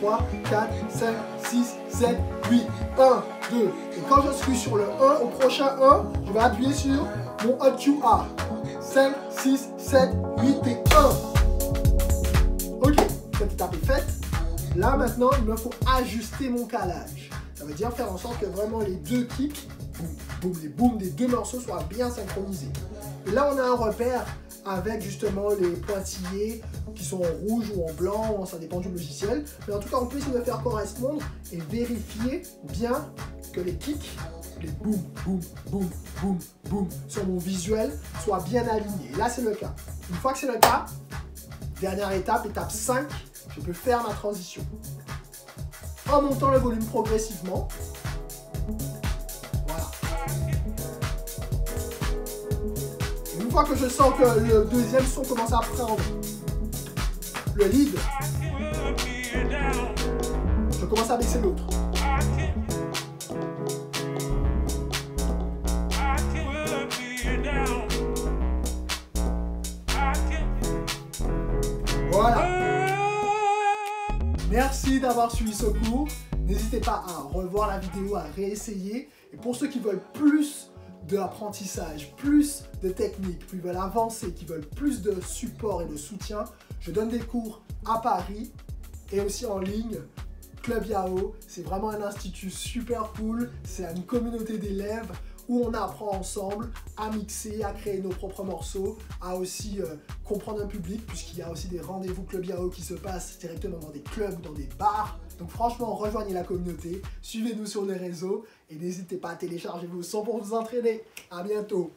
3, 4, 5, 6, 7, 8, 1, 2. Et quand je suis sur le 1, au prochain 1, je vais appuyer sur mon OQR. 5, 6, 7, 8 et 1. Ok, cette étape est faite. Là maintenant, il me faut ajuster mon calage. Ça veut dire faire en sorte que vraiment les deux kicks, boum, boum, les booms des deux morceaux soient bien synchronisés. Et là, on a un repère avec justement les pointillés qui sont en rouge ou en blanc, ça dépend du logiciel. Mais en tout cas, on peut essayer de faire correspondre et vérifier bien que les kicks, les boum, boum, boum, boum, boum, sur mon visuel soient bien alignés. Et là, c'est le cas. Une fois que c'est le cas, dernière étape, étape 5, je peux faire ma transition. En montant le volume progressivement. Voilà. Et une fois que je sens que le deuxième son commence à prendre le lead, je commence à baisser l'autre. Voilà. Merci d'avoir suivi ce cours. N'hésitez pas à revoir la vidéo, à réessayer. Et pour ceux qui veulent plus d'apprentissage, plus de techniques, qui veulent avancer, qui veulent plus de support et de soutien, je donne des cours à Paris et aussi en ligne. Club Yao, c'est vraiment un institut super cool. C'est une communauté d'élèves où on apprend ensemble à mixer, à créer nos propres morceaux, à aussi comprendre un public, puisqu'il y a aussi des rendez-vous Club Yao qui se passent directement dans des clubs, dans des bars. Donc franchement, rejoignez la communauté, suivez-nous sur les réseaux et n'hésitez pas à télécharger vos sons pour vous entraîner. À bientôt.